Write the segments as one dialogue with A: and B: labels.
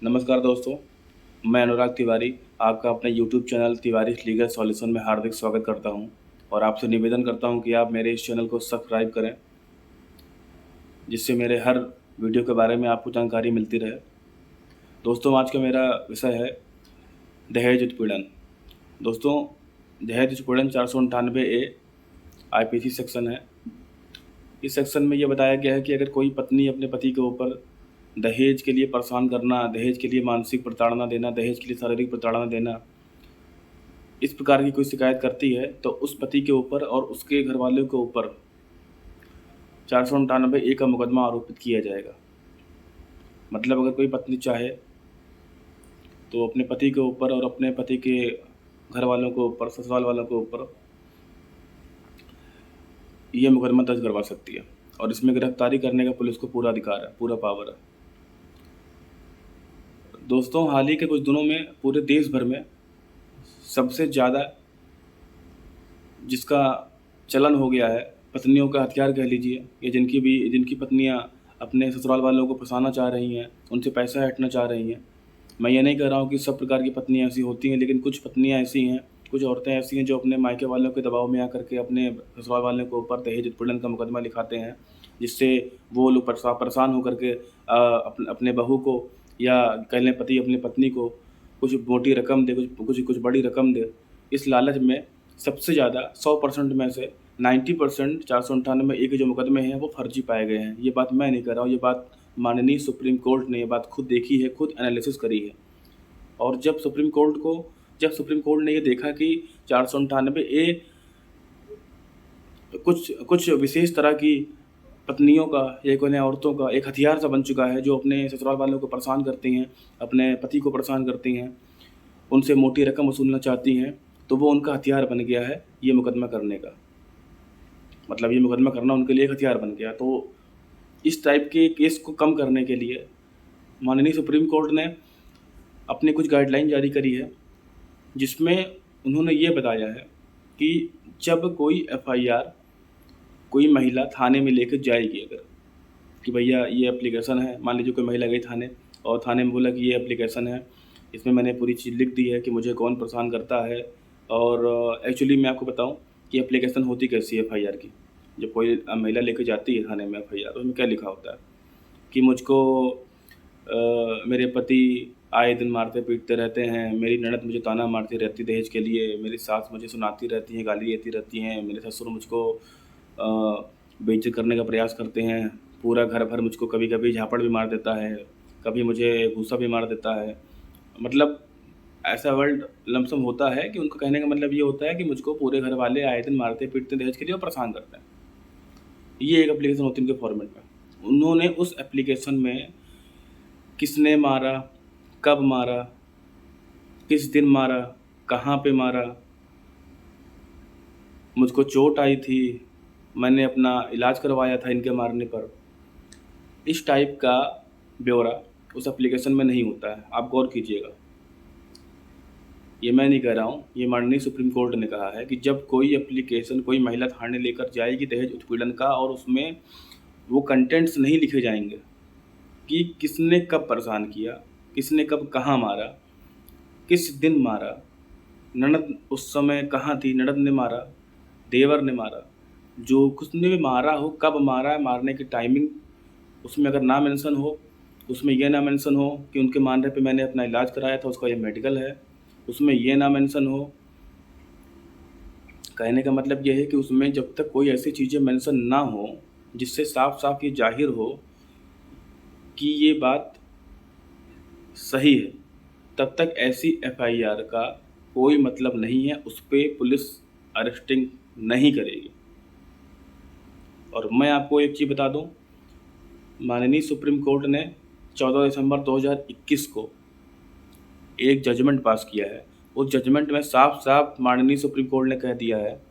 A: नमस्कार दोस्तों, मैं अनुराग तिवारी आपका अपने YouTube channel Tiwari legal solution में हार्दिक स्वागत करता हूं और आपसे निवेदन करता हूं कि आप मेरे इस चैनल को सब्सक्राइब करें, जिससे मेरे हर वीडियो के बारे में आपको जानकारी मिलती रहे। दोस्तों, आज का मेरा विषय है दहेज उत्पीड़न। दोस्तों, दहेज उत्पीड़न 498A IPC सेक्शन है। इस सेक्शन में ये बताया गया है कि अगर कोई पत्नी अपने पति के ऊपर दहेज के लिए परेशान करना, दहेज के लिए मानसिक प्रताड़ना देना, दहेज के लिए शारीरिक प्रताड़ना देना, इस प्रकार की कोई शिकायत करती है तो उस पति के ऊपर और उसके घर वालों के ऊपर 498A का मुकदमा आरोपित किया जाएगा। मतलब अगर कोई पत्नी चाहे तो अपने पति के ऊपर और अपने पति के घर वालों के ऊपर, ससुराल वालों के ऊपर ये मुकदमा दर्ज करवा सकती है और इसमें गिरफ्तारी करने का पुलिस को पूरा अधिकार है, पूरा पावर है। दोस्तों, हाल ही के कुछ दिनों में पूरे देश भर में सबसे ज़्यादा जिसका चलन हो गया है, पत्नियों का हथियार कह लीजिए, या जिनकी पत्नियां अपने ससुराल वालों को फंसाना चाह रही हैं, उनसे पैसा हटना चाह रही हैं। मैं ये नहीं कह रहा हूँ कि सब प्रकार की पत्नियां ऐसी होती हैं, लेकिन कुछ पत्नियां ऐसी हैं, कुछ औरतें ऐसी हैं जो अपने मायके वालों के दबाव में आकर के अपने ससुराल वालों के ऊपर दहेज उत्पीड़न का मुकदमा लिखाते हैं, जिससे वो लोग परेशान होकर के अपने बहू को या कह लें पति अपनी पत्नी को कुछ मोटी रकम दे, कुछ बड़ी रकम दे। इस लालच में सबसे ज़्यादा 100% में से 90% 498A के जो मुकदमे हैं वो फर्जी पाए गए हैं। ये बात मैं नहीं कर रहा हूँ, ये बात माननीय सुप्रीम कोर्ट ने ये बात खुद देखी है, खुद एनालिसिस करी है। और जब सुप्रीम कोर्ट ने ये देखा कि 498A कुछ विशेष तरह की पत्नियों का या कोई औरतों का एक हथियार सा बन चुका है, जो अपने ससुराल वालों को परेशान करती हैं, अपने पति को परेशान करती हैं, उनसे मोटी रकम वसूलना चाहती हैं, तो वो उनका हथियार बन गया है ये मुकदमा करने का। मतलब ये मुकदमा करना उनके लिए एक हथियार बन गया। तो इस टाइप के केस को कम करने के लिए माननीय सुप्रीम कोर्ट ने अपनी कुछ गाइडलाइन जारी करी है, जिसमें उन्होंने ये बताया है कि जब कोई FIR कोई महिला थाने में लेकर जाएगी, अगर कि भैया ये एप्लीकेशन है, मान लीजिए कोई महिला गई थाने और थाने में बोला कि ये एप्लीकेशन है, इसमें मैंने पूरी चीज़ लिख दी है कि मुझे कौन परेशान करता है। और एक्चुअली मैं आपको बताऊं कि एप्लीकेशन होती कैसी है FIR की। जब कोई महिला लेकर जाती है थाने में FIR, उसमें क्या लिखा होता है कि मुझको मेरे पति आए दिन मारते पीटते रहते हैं, मेरी ननद मुझे ताना मारती रहती दहेज के लिए, मेरी सास मुझे सुनाती रहती हैं, गाली देती रहती हैं, मेरे ससुर मुझको बेइज्जत करने का प्रयास करते हैं, पूरा घर भर मुझको कभी कभी झापड़ भी मार देता है, कभी मुझे घूसा भी मार देता है। मतलब ऐसा वर्ड लमसम होता है कि उनको कहने का मतलब ये होता है कि मुझको पूरे घर वाले आए दिन मारते पीटते दहेज के लिए और परेशान करते हैं। ये एक एप्लीकेशन होती है उनके फॉर्मेट में। उन्होंने उस एप्लीकेशन में किसने मारा, कब मारा, किस दिन मारा, कहाँ पे मारा, मुझको चोट आई थी, मैंने अपना इलाज करवाया था इनके मारने पर, इस टाइप का ब्यौरा उस एप्लीकेशन में नहीं होता है। आप गौर कीजिएगा, ये मैं नहीं कह रहा हूँ, ये माननीय सुप्रीम कोर्ट ने कहा है कि जब कोई एप्लीकेशन कोई महिला थाने लेकर जाएगी दहेज उत्पीड़न का, और उसमें वो कंटेंट्स नहीं लिखे जाएंगे कि किसने कब परेशान किया, किसने कब कहाँ मारा, किस दिन मारा, ननद उस समय कहाँ थी, ननद ने मारा, देवर ने मारा, जो किसने भी मारा हो, कब मारा, मारने की टाइमिंग उसमें अगर ना मेंशन हो, उसमें यह ना मेंशन हो कि उनके मानने पे मैंने अपना इलाज कराया था, उसका ये मेडिकल है, उसमें ये ना मेंशन हो। कहने का मतलब ये है कि उसमें जब तक कोई ऐसी चीज़ें मेंशन ना हो जिससे साफ साफ ये जाहिर हो कि ये बात सही है, तब तक ऐसी FIR का कोई मतलब नहीं है, उस पर पुलिस अरेस्टिंग नहीं करेगी। और मैं आपको एक चीज़ बता दूं, माननीय सुप्रीम कोर्ट ने 14 दिसंबर 2021 को एक जजमेंट पास किया है। उस जजमेंट में साफ साफ माननीय सुप्रीम कोर्ट ने कह दिया है,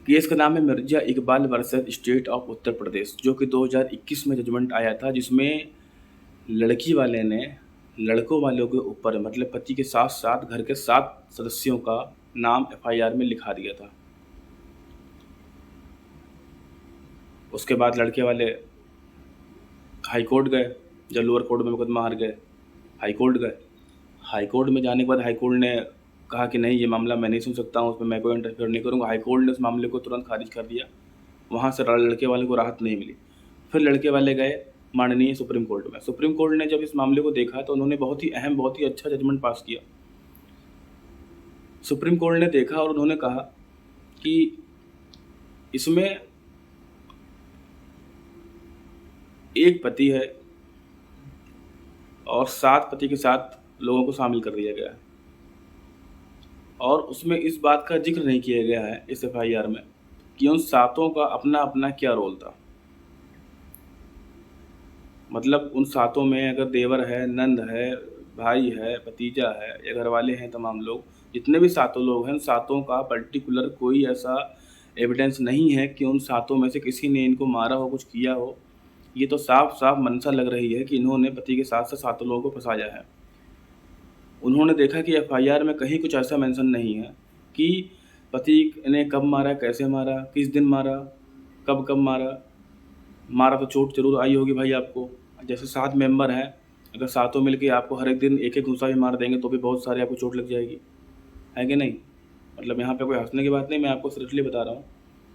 A: केस का नाम है Mirza Iqbal versus state of Uttar Pradesh, जो कि 2021 में जजमेंट आया था, जिसमें लड़की वाले ने लड़कों वालों के ऊपर, मतलब पति के साथ साथ घर के 7 सदस्यों का नाम FIR में लिखा दिया था। उसके बाद लड़के वाले हाई कोर्ट गए, जब लोअर कोर्ट में मुकदमा हार गए, हाई कोर्ट गए। हाई कोर्ट में जाने के बाद हाई कोर्ट ने कहा कि नहीं, ये मामला मैं नहीं सुन सकता हूँ, उसमें मैं कोई इंटरफेयर नहीं करूँगा। हाई कोर्ट ने उस मामले को तुरंत खारिज कर दिया। वहाँ से लड़के वाले को राहत नहीं मिली। फिर लड़के वाले गए माननीय सुप्रीम कोर्ट में। सुप्रीम कोर्ट ने जब इस मामले को देखा तो उन्होंने बहुत ही अहम, बहुत ही अच्छा जजमेंट पास किया। सुप्रीम कोर्ट ने देखा और उन्होंने कहा कि इसमें एक पति है और 7 पति के साथ लोगों को शामिल कर दिया गया है, और उसमें इस बात का जिक्र नहीं किया गया है इस एफआईआर में कि उन 7 का अपना अपना क्या रोल था। मतलब उन 7 में अगर देवर है, नंद है, भाई है, भतीजा है या घर वाले हैं, तमाम लोग, जितने भी 7 लोग हैं, उन 7 का पर्टिकुलर कोई ऐसा एविडेंस नहीं है कि उन 7 में से किसी ने इनको मारा हो, कुछ किया हो। ये तो साफ साफ मंशा लग रही है कि इन्होंने पति के साथ से 7 लोगों को फंसाया है। उन्होंने देखा कि एफआईआर में कहीं कुछ ऐसा मेंशन नहीं है कि पति ने कब मारा, कैसे मारा, किस दिन मारा, कब कब मारा। मारा तो चोट जरूर आई होगी भाई आपको। जैसे 7 मेंबर हैं, अगर 7 मिलके आपको हर एक दिन एक एक घूंसा भी मार देंगे तो भी बहुत सारे आपको चोट लग जाएगी, है कि नहीं। मतलब यहाँ पे कोई हंसने की बात नहीं, मैं आपको सीरियसली बता रहा हूँ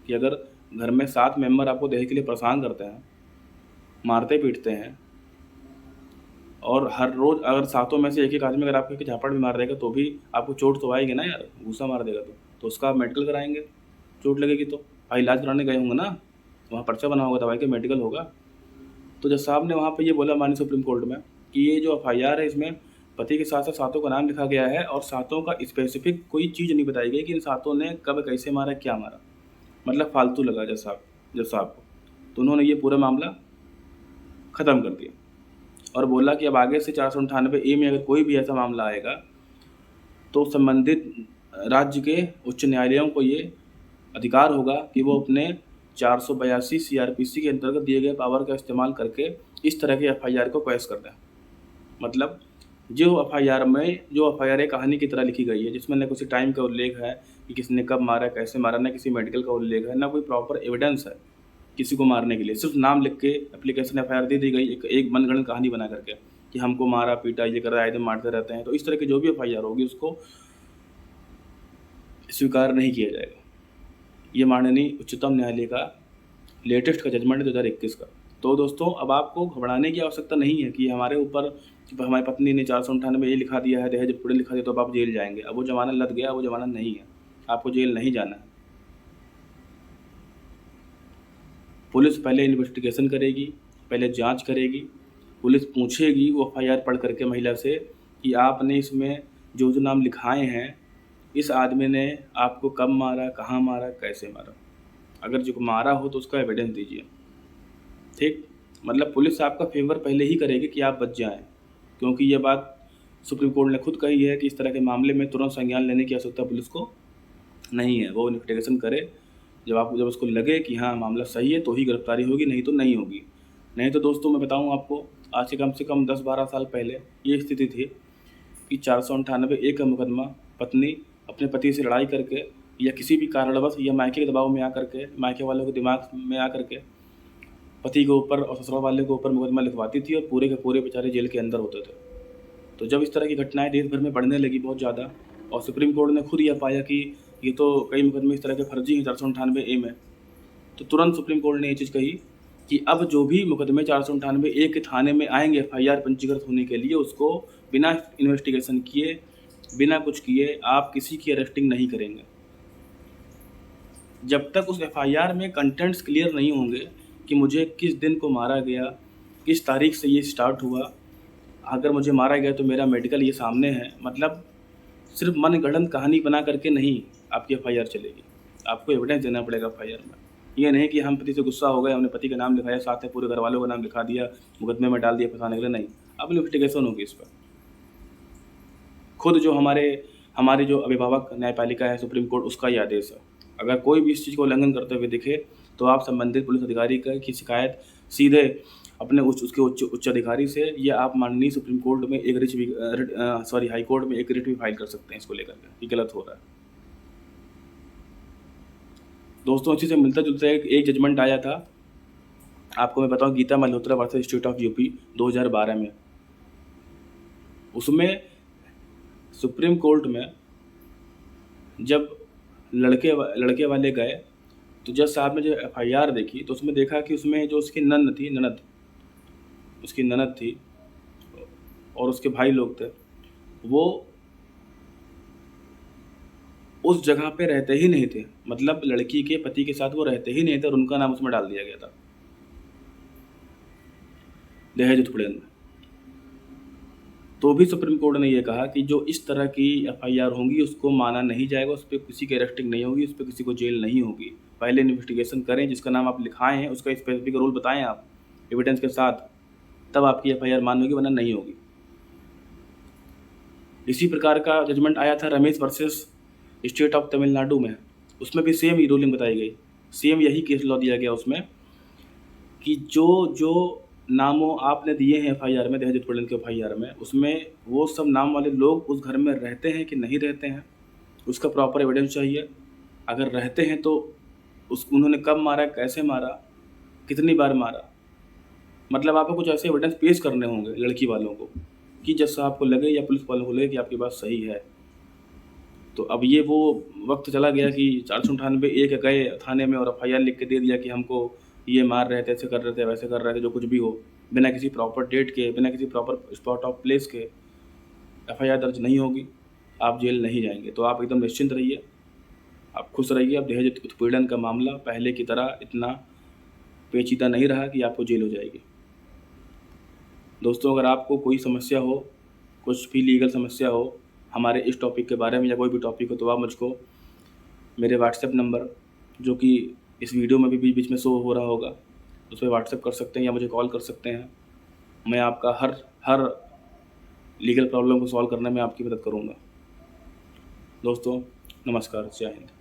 A: कि अगर घर में 7 मेंबर आपको दहेज के लिए परेशान करते हैं, मारते पीटते हैं, और हर रोज़ अगर 7 में से एक एक आदमी अगर आपको एक झापड़ भी मार देगा तो भी आपको चोट तो आएगी ना यार, घूसा मार देगा तो उसका आप मेडिकल कराएंगे, चोट लगेगी तो भाई इलाज कराने गए होंगे ना, वहाँ पर्चा बना होगा, दवाई का मेडिकल होगा। तो जज साहब ने वहाँ पे ये बोला माननीय सुप्रीम कोर्ट में कि ये जो एफआईआर है इसमें पति के साथ साथ 7 का नाम लिखा गया है और 7 का स्पेसिफिक कोई चीज़ नहीं बताई गई कि इन 7 ने कब कैसे मारा, क्या मारा। मतलब फालतू लगा जज साहब को। तो उन्होंने ये पूरा मामला ख़त्म कर दिया और बोला कि अब आगे से 498A में अगर कोई भी ऐसा मामला आएगा तो संबंधित राज्य के उच्च न्यायालयों को ये अधिकार होगा कि वो अपने 482 सीआरपीसी के अंतर्गत दिए गए पावर का इस्तेमाल करके इस तरह के एफआईआर को क्वैश कर दें। मतलब जो एफआईआर एक कहानी की तरह लिखी गई है, जिसमें न किसी टाइम का उल्लेख है कि किसने कब मारा, कैसे मारा, न किसी मेडिकल का उल्लेख है, न कोई प्रॉपर एविडेंस है किसी को मारने के लिए, सिर्फ नाम लिख के एप्लीकेशन एफआईआर दे दी गई एक मनगढ़ंत कहानी बना करके कि हमको मारा पीटा, ये कर रहा है, एकदम मारते रहते हैं। तो इस तरह की जो भी एफआईआर होगी उसको स्वीकार नहीं किया जाएगा। ये माननीय उच्चतम न्यायालय का लेटेस्ट का जजमेंट 2021 का। तो दोस्तों अब आपको घबराने की आवश्यकता नहीं है कि हमारे ऊपर हमारी पत्नी ने 498 लिखा दिया है, दहेज पूरे लिखा दिया तो अब आप जेल जाएंगे। अब वो ज़माना लग गया, वो ज़माना नहीं है, आपको जेल नहीं जाना है। पुलिस पहले इन्वेस्टिगेशन करेगी, पहले जांच करेगी, पुलिस पूछेगी वो एफआईआर पढ़ करके महिला से कि आपने इसमें जो जो नाम लिखाए हैं, इस आदमी ने आपको कब मारा, कहाँ मारा, कैसे मारा। अगर जो मारा हो तो उसका एविडेंस दीजिए, ठीक। मतलब पुलिस आपका फेवर पहले ही करेगी कि आप बच जाएं, क्योंकि ये बात सुप्रीम कोर्ट ने खुद कही है कि इस तरह के मामले में तुरंत संज्ञान लेने की आवश्यकता पुलिस को नहीं है। वो इन्वेस्टिगेशन करे, जब उसको लगे कि हाँ मामला सही है तो ही गिरफ्तारी होगी, नहीं तो नहीं होगी। नहीं तो दोस्तों मैं बताऊँ आपको, आज से कम 10-12 साल पहले ये स्थिति थी कि 498A का मुकदमा पत्नी अपने पति से लड़ाई करके या किसी भी कारणवश या मायके के दबाव में आकर के, मायके वालों के दिमाग में आकर के पति के ऊपर और ससुराल वाले के ऊपर मुकदमा लिखवाती थी और पूरे के पूरे बेचारे जेल के अंदर होते थे। तो जब इस तरह की घटनाएं देश भर में बढ़ने लगी बहुत ज़्यादा, और सुप्रीम कोर्ट ने खुद यह पाया कि ये तो कई मुकदमे इस तरह के फर्जी हैं 498A में, तो तुरंत सुप्रीम कोर्ट ने ये चीज़ कही कि अब जो भी मुकदमे 498A के थाने में आएंगे एफआईआर पंजीकृत होने के लिए, उसको बिना इन्वेस्टिगेशन किए, बिना कुछ किए आप किसी की अरेस्टिंग नहीं करेंगे जब तक उस एफआईआर में कंटेंट्स क्लियर नहीं होंगे कि मुझे किस दिन को मारा गया, किस तारीख से ये स्टार्ट हुआ, अगर मुझे मारा गया तो मेरा मेडिकल ये सामने है। मतलब सिर्फ मनगढ़ंत कहानी बना करके नहीं आपकी एफआईआर चलेगी, आपको एविडेंस देना पड़ेगा एफआईआर में। ये नहीं कि हम पति से गुस्सा हो गए, हमने पति का नाम लिखाया, साथ में पूरे घर वालों का नाम लिखा दिया, मुकदमे में डाल दिया फंसाने के लिए, नहीं। अब इन्वेस्टिगेशन होगी इस पर। खुद जो हमारे जो अभिभावक न्यायपालिका है सुप्रीम कोर्ट, उसका ये आदेश है, अगर कोई भी इस चीज़ को उल्लंघन करते हुए दिखे तो आप संबंधित पुलिस अधिकारी की शिकायत सीधे अपने उसके उच्च अधिकारी से, या आप माननीय सुप्रीम कोर्ट में एक हाई कोर्ट में एक रिट भी फाइल कर सकते हैं इसको लेकर के, ये गलत हो रहा है। दोस्तों इसी से मिलता जुलता एक जजमेंट आया था आपको मैं बताऊं, Geeta Malhotra versus state of UP 2012 में, उसमें सुप्रीम कोर्ट में जब लड़के वाले गए तो जज साहब ने जो FIR देखी तो उसमें देखा कि उसमें जो उसकी उसकी ननद थी और उसके भाई लोग थे, वो उस जगह पे रहते ही नहीं थे। मतलब लड़की के पति के साथ वो रहते ही नहीं थे और उनका नाम उसमें डाल दिया गया था दहेज उत्पीड़न में। तो भी सुप्रीम कोर्ट ने ये कहा कि जो इस तरह की FIR होंगी उसको माना नहीं जाएगा, उस पर किसी की अरेस्टिंग नहीं होगी, उस पर किसी को जेल नहीं होगी। पहले इन्वेस्टिगेशन करें, जिसका नाम आप लिखाए हैं उसका स्पेसिफिक रूल बताएं आप एविडेंस के साथ, तब आपकी FIR मान होगी, वरना नहीं होगी। इसी प्रकार का जजमेंट आया था Ramesh versus state of Tamil Nadu में, उसमें भी सेम ही रूलिंग बताई गई, सेम यही केस लॉ दिया गया उसमें कि जो नामों आपने दिए हैं FIR में, दहेज उत्पीड़न के FIR में, उसमें वो सब नाम वाले लोग उस घर में रहते हैं कि नहीं रहते हैं, उसका प्रॉपर एविडेंस चाहिए। अगर रहते हैं तो उन्होंने कब मारा, कैसे मारा, कितनी बार मारा, मतलब आपको कुछ ऐसे एविडेंस पेश करने होंगे लड़की वालों को कि जज साहब को लगे या पुलिस वालों को लगे कि आपकी बात सही है। तो अब ये वो वक्त चला गया कि 498 गए थाने में और FIR लिख के दे दिया कि हमको ये मार रहे थे, ऐसे कर रहे थे, वैसे कर रहे थे, जो कुछ भी हो, बिना किसी प्रॉपर डेट के, बिना किसी प्रॉपर स्पॉट ऑफ प्लेस के FIR दर्ज नहीं होगी, आप जेल नहीं जाएंगे। तो आप एकदम निश्चिंत रहिए, आप खुश रहिए। अब दहेज उत्पीड़न का मामला पहले की तरह इतना पेचीदा नहीं रहा कि आपको जेल हो जाएगी। दोस्तों, अगर आपको कोई समस्या हो, कुछ भी लीगल समस्या हो हमारे इस टॉपिक के बारे में या कोई भी टॉपिक हो, तो आप मुझको मेरे व्हाट्सएप नंबर, जो कि इस वीडियो में भी बीच बीच में शो हो रहा होगा, उस पर व्हाट्सएप कर सकते हैं या मुझे कॉल कर सकते हैं। मैं आपका हर लीगल प्रॉब्लम को सॉल्व करने में आपकी मदद करूँगा। दोस्तों, नमस्कार, जय हिंद।